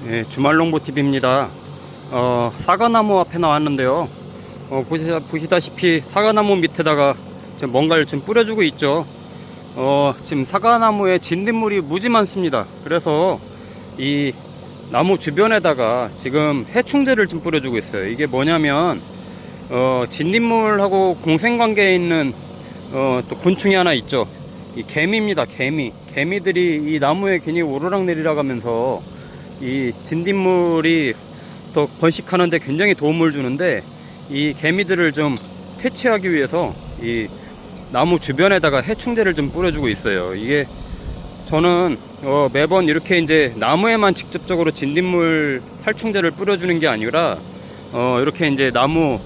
예, 주말농부TV입니다. 사과나무 앞에 나왔는데요. 보시다시피 사과나무 밑에다가 지금 뭔가를 좀 뿌려주고 있죠. 지금 사과나무에 진딧물이 무지 많습니다. 그래서 이 나무 주변에다가 지금 해충제를 좀 뿌려주고 있어요. 이게 뭐냐면, 진딧물하고 공생관계에 있는, 또 곤충이 하나 있죠. 이 개미입니다. 개미들이 이 나무에 괜히 오르락내리락 하면서 이 진딧물이 더 번식하는데 굉장히 도움을 주는데, 이 개미들을 좀 퇴치하기 위해서 이 나무 주변에다가 해충제를 좀 뿌려주고 있어요. 이게 저는 매번 이렇게 이제 나무에만 직접적으로 진딧물 살충제를 뿌려주는 게 아니라 이렇게 이제 나무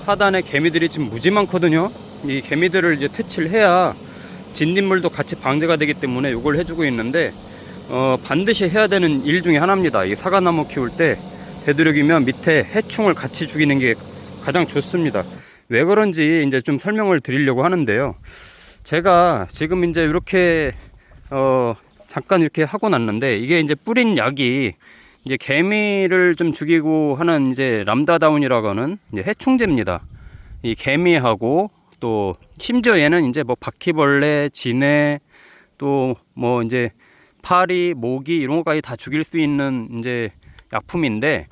하단에 개미들이 지금 무지 많거든요. 이 개미들을 이제 퇴치를 해야 진딧물도 같이 방제가 되기 때문에 이걸 해주고 있는데, 반드시 해야 되는 일 중에 하나입니다. 이 사과나무 키울 때 되도록이면 밑에 해충을 같이 죽이는 게 가장 좋습니다. 왜 그런지 이제 좀 설명을 드리려고 하는데요. 제가 지금 이제 이렇게 잠깐 이렇게 하고 났는데, 이게 이제 뿌린 약이 이제 개미를 좀 죽이고 하는 이제 람다다운이라고 하는 이제 해충제입니다. 이 개미하고 또 심지어 얘는 이제 뭐 바퀴벌레, 진해, 또 뭐 이제 파리, 모기 이런 것까지 다 죽일 수 있는 이제 약품인데,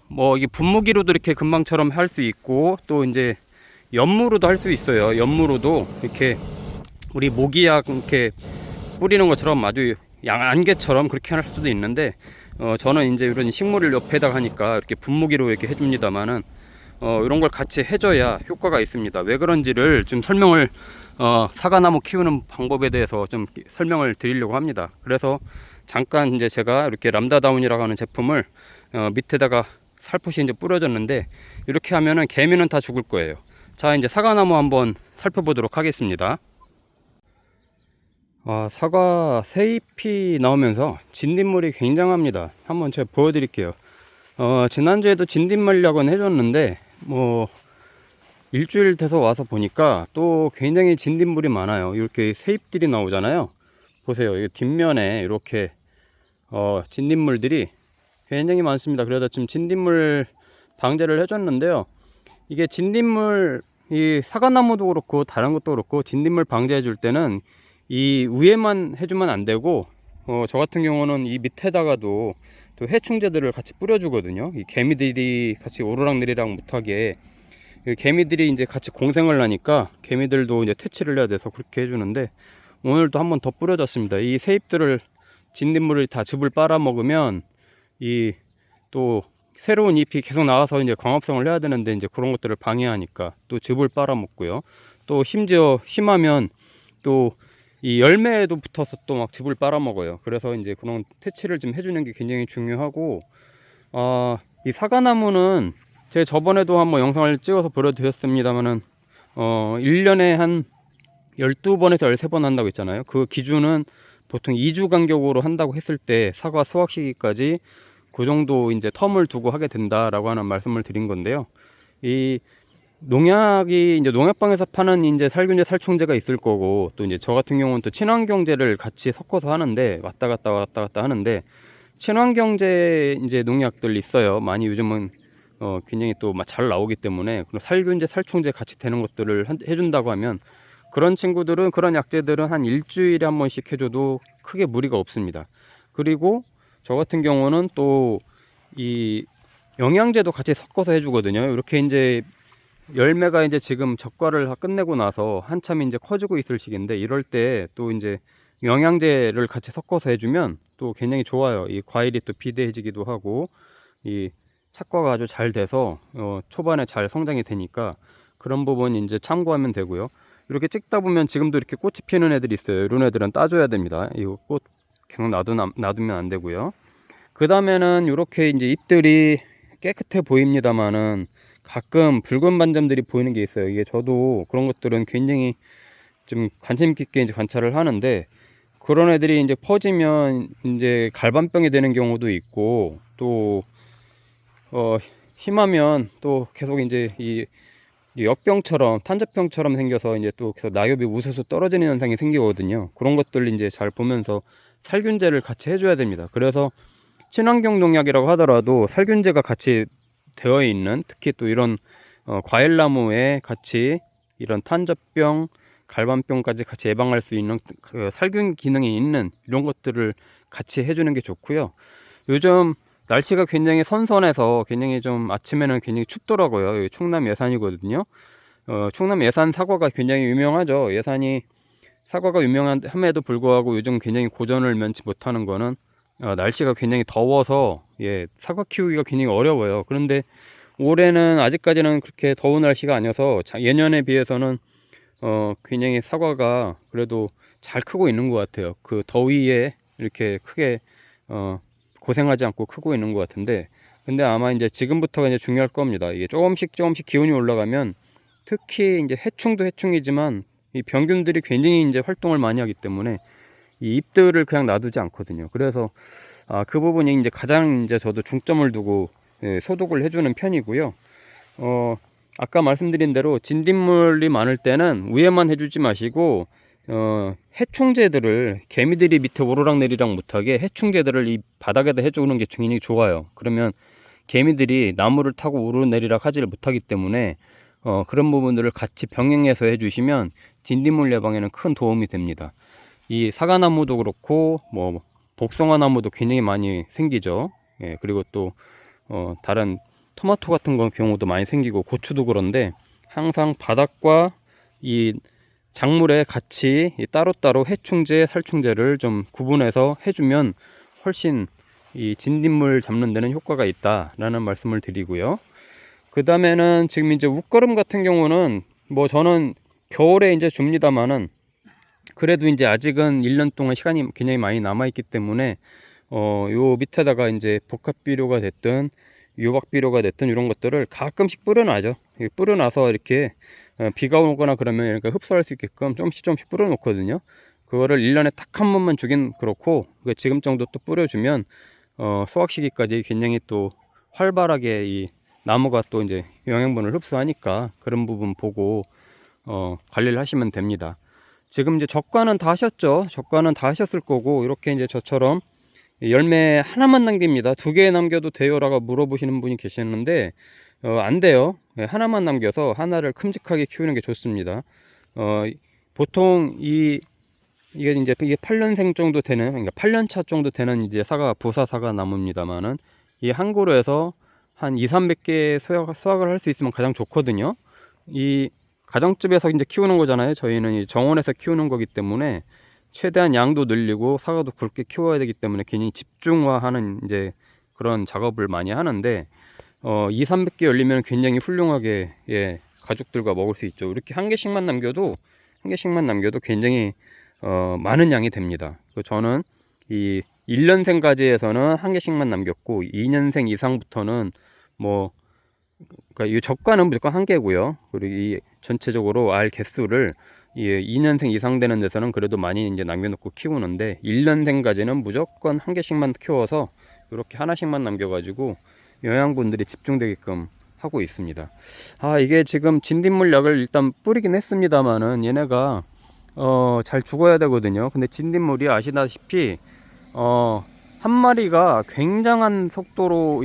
뭐 이게 분무기로도 이렇게 금방처럼 할 수 있고, 또 이제 연무로도 할 수 있어요. 연무로도 이렇게 우리 모기약 이렇게 뿌리는 것처럼 아주 안개처럼 그렇게 할 수도 있는데, 저는 이제 이런 식물을 옆에다 하니까 이렇게 분무기로 이렇게 해줍니다만은, 이런 걸 같이 해줘야 효과가 있습니다. 왜 그런지를 좀 설명을, 사과나무 키우는 방법에 대해서 좀 설명을 드리려고 합니다. 그래서 잠깐 이제 제가 이렇게 람다다운이라고 하는 제품을 밑에다가 살포시 이제 뿌려줬는데, 이렇게 하면은 개미는 다 죽을 거예요. 자, 이제 사과나무 한번 살펴보도록 하겠습니다. 사과 새잎이 나오면서 진딧물이 굉장합니다. 한번 제가 보여드릴게요. 지난주에도 진딧물약은 해줬는데, 뭐 일주일 돼서 와서 보니까 또 굉장히 진딧물이 많아요. 이렇게 새잎들이 나오잖아요. 보세요. 이 뒷면에 이렇게 진딧물들이 굉장히 많습니다. 그래서 지금 진딧물 방제를 해줬는데요. 이게 진딧물, 이 사과나무도 그렇고 다른 것도 그렇고 진딧물 방제해 줄 때는 이 위에만 해주면 안 되고, 저 같은 경우는 이 밑에다가도 또 해충제들을 같이 뿌려주거든요. 이 개미들이 같이 오르락내리락 못하게, 개미들이 이제 같이 공생을 하니까 개미들도 이제 퇴치를 해야 돼서 그렇게 해주는데, 오늘도 한번 더 뿌려줬습니다. 이 새잎들을 진딧물을 다 즙을 빨아먹으면 이 또 새로운 잎이 계속 나와서 이제 광합성을 해야 되는데, 이제 그런 것들을 방해하니까 또 즙을 빨아먹고요. 또 심지어 심하면 또 이 열매에도 붙어서 또 막 즙을 빨아먹어요. 그래서 이제 그런 퇴치를 좀 해주는 게 굉장히 중요하고, 이 사과나무는 제가 저번에도 한번 영상을 찍어서 보여드렸습니다만은, 1년에 한 12번에서 13번 한다고 했잖아요. 그 기준은 보통 2주 간격으로 한다고 했을 때 사과 수확 시기까지 그 정도 이제 텀을 두고 하게 된다라고 하는 말씀을 드린 건데요. 이 농약이 이제 농약방에서 파는 이제 살균제 살충제가 있을 거고, 또 이제 저 같은 경우는 또 친환경제를 같이 섞어서 하는데, 왔다 갔다 하는데, 친환경제 이제 농약들 있어요. 많이 요즘은 굉장히 또 잘 나오기 때문에, 그런 살균제 살충제 같이 되는 것들을 해준다고 하면, 그런 친구들은, 그런 약재들은 한 일주일에 한 번씩 해줘도 크게 무리가 없습니다. 그리고 저 같은 경우는 또 이 영양제도 같이 섞어서 해주거든요. 이렇게 이제 열매가 이제 지금 적과를 다 끝내고 나서 한참 이제 커지고 있을 시기인데, 이럴 때 또 이제 영양제를 같이 섞어서 해주면 또 굉장히 좋아요. 이 과일이 또 비대해지기도 하고, 이 착과가 아주 잘 돼서 초반에 잘 성장이 되니까 그런 부분 이제 참고하면 되고요. 이렇게 찍다 보면 지금도 이렇게 꽃이 피는 애들이 있어요. 이런 애들은 따줘야 됩니다. 이거 꽃 계속 놔두면 안 되고요. 그 다음에는 이렇게 이제 잎들이 깨끗해 보입니다만은 가끔 붉은 반점들이 보이는 게 있어요. 이게 저도 그런 것들은 굉장히 좀 관심 깊게 이제 관찰을 하는데, 그런 애들이 이제 퍼지면 이제 갈반병이 되는 경우도 있고, 또 심하면 또 계속 이제 이 역병처럼, 탄저병처럼 생겨서 이제 또 계속 나엽이 우수수 떨어지는 현상이 생기거든요. 그런 것들 이제 잘 보면서 살균제를 같이 해줘야 됩니다. 그래서 친환경 농약이라고 하더라도 살균제가 같이 되어 있는, 특히 또 이런 과일나무에 같이 이런 탄저병, 갈반병까지 같이 예방할 수 있는 그 살균 기능이 있는 이런 것들을 같이 해주는 게 좋고요. 요즘 날씨가 굉장히 선선해서 굉장히 좀 아침에는 굉장히 춥더라고요. 여기 충남 예산이거든요. 충남 예산 사과가 굉장히 유명하죠. 예산이 사과가 유명함에도 불구하고 요즘 굉장히 고전을 면치 못하는 거는 날씨가 굉장히 더워서 사과 키우기가 굉장히 어려워요. 그런데 올해는 아직까지는 그렇게 더운 날씨가 아니어서 예년에 비해서는 굉장히 사과가 그래도 잘 크고 있는 것 같아요. 그 더위에 이렇게 크게 고생하지 않고 크고 있는 것 같은데, 근데 아마 이제 지금부터가 이제 중요할 겁니다. 이게 조금씩 기온이 올라가면 특히 이제 해충도 해충이지만 이 병균들이 굉장히 이제 활동을 많이 하기 때문에 이 잎들을 그냥 놔두지 않거든요. 그래서 그 부분이 이제 가장 이제 저도 중점을 두고 소독을 해주는 편이고요. 아까 말씀드린 대로 진딧물이 많을 때는 위에만 해주지 마시고 해충제들을, 개미들이 밑에 오르락내리락 못하게 해충제들을 이 바닥에다 해주는 게 굉장히 좋아요. 그러면 개미들이 나무를 타고 오르내리락 하지를 못하기 때문에 그런 부분들을 같이 병행해서 해주시면 진딧물 예방에는 큰 도움이 됩니다. 이 사과나무도 그렇고 뭐 복숭아나무도 굉장히 많이 생기죠. 그리고 또 다른 토마토 같은 경우도 많이 생기고 고추도 그런데, 항상 바닥과 이 작물에 같이 따로따로 해충제, 살충제를 좀 구분해서 해주면 훨씬 이 진딧물 잡는 데는 효과가 있다라는 말씀을 드리고요. 그 다음에는 지금 이제 웃거름 같은 경우는 뭐 저는 겨울에 이제 줍니다만은, 그래도 이제 아직은 1년 동안 시간이 굉장히 많이 남아있기 때문에 요 밑에다가 이제 복합비료가 됐든 유박비료가 됐든 이런 것들을 가끔씩 뿌려놔죠. 뿌려놔서 이렇게 비가 오거나 그러면 이렇게 흡수할 수 있게끔 조금씩 뿌려 놓거든요. 그거를 1년에 딱 한 번만 주긴 그렇고, 지금 정도 또 뿌려주면 수확 시기까지 굉장히 또 활발하게 이 나무가 또 이제 영양분을 흡수하니까 그런 부분 보고 관리를 하시면 됩니다. 지금 이제 적과는 다 하셨죠. 적과는 다 하셨을 거고, 이렇게 이제 저처럼 열매 하나만 남깁니다. 2개 남겨도 돼요라고 물어보시는 분이 계시는데 안 돼요. 하나만 남겨서 하나를 큼직하게 키우는 게 좋습니다. 보통 이게 이제 8년생 정도 되는, 그러니까 8년차 정도 되는 이제 부사 사과 나무입니다만은, 이 한 그루에서 한 200~300개 수확을 할 수 있으면 가장 좋거든요. 이 가정집에서 이제 키우는 거잖아요. 저희는 이 정원에서 키우는 거기 때문에 최대한 양도 늘리고 사과도 굵게 키워야 되기 때문에 굉장히 집중화하는 이제 그런 작업을 많이 하는데, 200~300개 열리면 굉장히 훌륭하게 가족들과 먹을 수 있죠. 이렇게 한 개씩만 남겨도 굉장히 많은 양이 됩니다. 저는 이 1년생까지에서는 한 개씩만 남겼고, 2년생 이상부터는 그러니까 이 적과는 무조건 한 개고요. 그리고 이 전체적으로 알 개수를 2년생 이상 되는 데서는 그래도 많이 이제 남겨놓고 키우는데, 1년생까지는 무조건 한 개씩만 키워서 이렇게 하나씩만 남겨가지고 영양분들이 집중되게끔 하고 있습니다. 이게 지금 진딧물 약을 일단 뿌리긴 했습니다만은 얘네가 잘 죽어야 되거든요. 근데 진딧물이 아시다시피 한 마리가 굉장한 속도로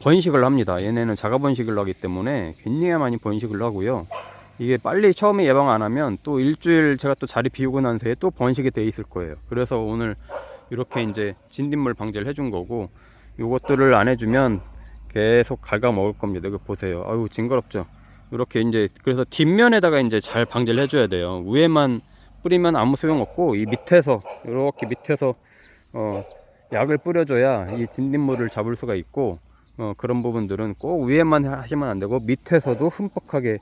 번식을 합니다. 얘네는 자가 번식을 하기 때문에 굉장히 많이 번식을 하고요. 이게 빨리 처음에 예방 안 하면 또 일주일 제가 또 자리 비우고 난 새에 또 번식이 돼 있을 거예요. 그래서 오늘 이렇게 이제 진딧물 방제를 해준 거고, 요것들을 안 해주면 계속 갉아 먹을 겁니다. 이거 보세요. 아유, 징그럽죠. 이렇게 이제 그래서 뒷면에다가 이제 잘 방제를 해줘야 돼요. 위에만 뿌리면 아무 소용 없고, 이 밑에서 이렇게 밑에서 약을 뿌려줘야 이 진딧물을 잡을 수가 있고, 그런 부분들은 꼭 위에만 하시면 안 되고 밑에서도 흠뻑하게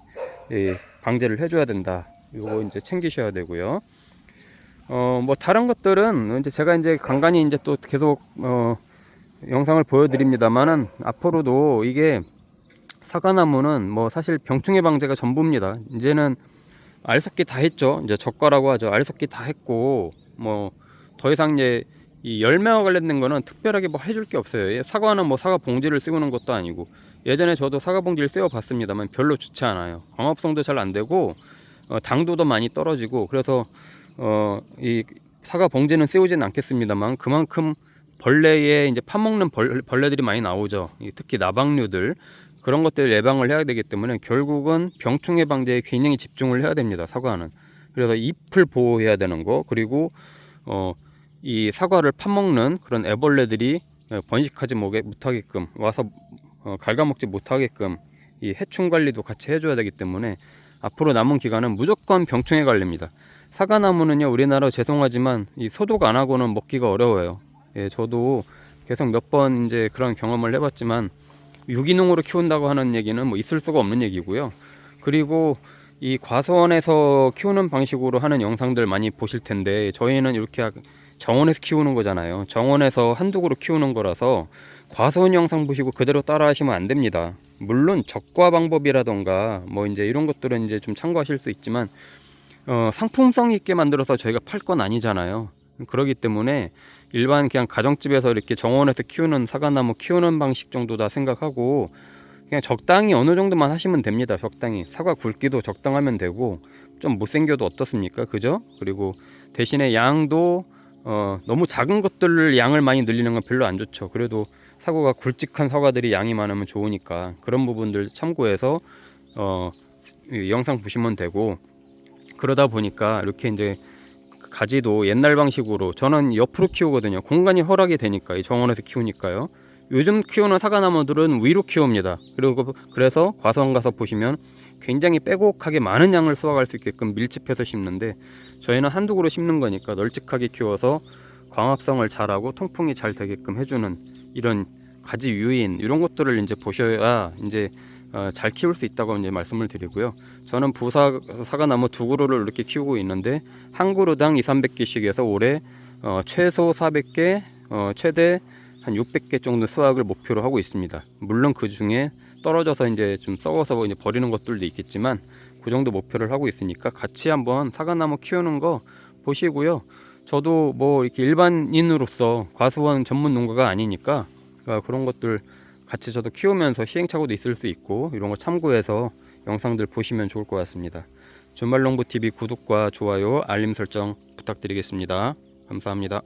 방제를 해줘야 된다. 요거 이제 챙기셔야 되고요. 뭐 다른 것들은 이제 제가 이제 간간히 이제 또 계속 영상을 보여드립니다만은, 앞으로도 이게 사과나무는 뭐 사실 병충해 방제가 전부입니다. 이제는 알속기 다 했죠. 이제 적과라고 하죠. 알속기 다 했고, 뭐 더 이상 이제 이 열매와 관련된 거는 특별하게 뭐 해줄 게 없어요. 사과는 뭐 사과 봉지를 씌우는 것도 아니고, 예전에 저도 사과 봉지를 씌워 봤습니다만 별로 좋지 않아요. 광합성도 잘 안 되고 당도도 많이 떨어지고, 그래서 이 사과 봉지는 씌우진 않겠습니다만 그만큼 벌레에 이제 파먹는 벌레들이 많이 나오죠. 특히 나방류들, 그런 것들 예방을 해야 되기 때문에 결국은 병충해 방제에 굉장히 집중을 해야 됩니다. 사과는. 그래서 잎을 보호해야 되는 거, 그리고 이 사과를 파먹는 그런 애벌레들이 번식하지 못하게끔 와서 갉아먹지 못하게끔 이 해충 관리도 같이 해줘야 되기 때문에 앞으로 남은 기간은 무조건 병충해 관리입니다. 사과나무는요, 우리나라 죄송하지만 이 소독 안 하고는 먹기가 어려워요. 예, 저도 계속 몇 번 이제 그런 경험을 해봤지만 유기농으로 키운다고 하는 얘기는 뭐 있을 수가 없는 얘기고요. 그리고 이 과수원에서 키우는 방식으로 하는 영상들 많이 보실 텐데, 저희는 이렇게 정원에서 키우는 거잖아요. 정원에서 한두 그루 키우는 거라서 과수원 영상 보시고 그대로 따라 하시면 안 됩니다. 물론 적과 방법이라던가 뭐 이제 이런 것들은 이제 좀 참고하실 수 있지만 상품성 있게 만들어서 저희가 팔 건 아니잖아요. 그렇기 때문에 일반 그냥 가정집에서 이렇게 정원에서 키우는 사과나무 키우는 방식 정도다 생각하고 그냥 적당히 어느 정도만 하시면 됩니다. 적당히 사과 굵기도 적당하면 되고, 좀 못생겨도 어떻습니까, 그죠? 그리고 대신에 양도 너무 작은 것들을 양을 많이 늘리는 건 별로 안 좋죠. 그래도 사과가 굵직한 사과들이 양이 많으면 좋으니까 그런 부분들 참고해서 이 영상 보시면 되고, 그러다 보니까 이렇게 이제 가지도 옛날 방식으로, 저는 옆으로 키우거든요. 공간이 허락이 되니까, 이 정원에서 키우니까요. 요즘 키우는 사과나무들은 위로 키웁니다. 그래서 과수원 가서 보시면 굉장히 빼곡하게 많은 양을 수확할 수 있게끔 밀집해서 심는데, 저희는 한두 그루 심는 거니까 널찍하게 키워서 광합성을 잘하고 통풍이 잘 되게끔 해주는 이런 가지 유인, 이런 것들을 이제 보셔야 이제 잘 키울 수 있다고 이제 말씀을 드리고요. 저는 사과나무 두 그루를 이렇게 키우고 있는데 한 그루당 200~300개씩 해서 올해 최소 400개, 최대 한 600개 정도 수확을 목표로 하고 있습니다. 물론 그 중에 떨어져서 이제 좀 썩어서 이제 버리는 것들도 있겠지만 그 정도 목표를 하고 있으니까 같이 한번 사과나무 키우는 거 보시고요. 저도 뭐 이렇게 일반인으로서 과수원 전문 농가가 아니니까 그런 것들 같이 저도 키우면서 시행착오도 있을 수 있고, 이런 거 참고해서 영상들 보시면 좋을 것 같습니다. 주말농부TV 구독과 좋아요, 알림 설정 부탁드리겠습니다. 감사합니다.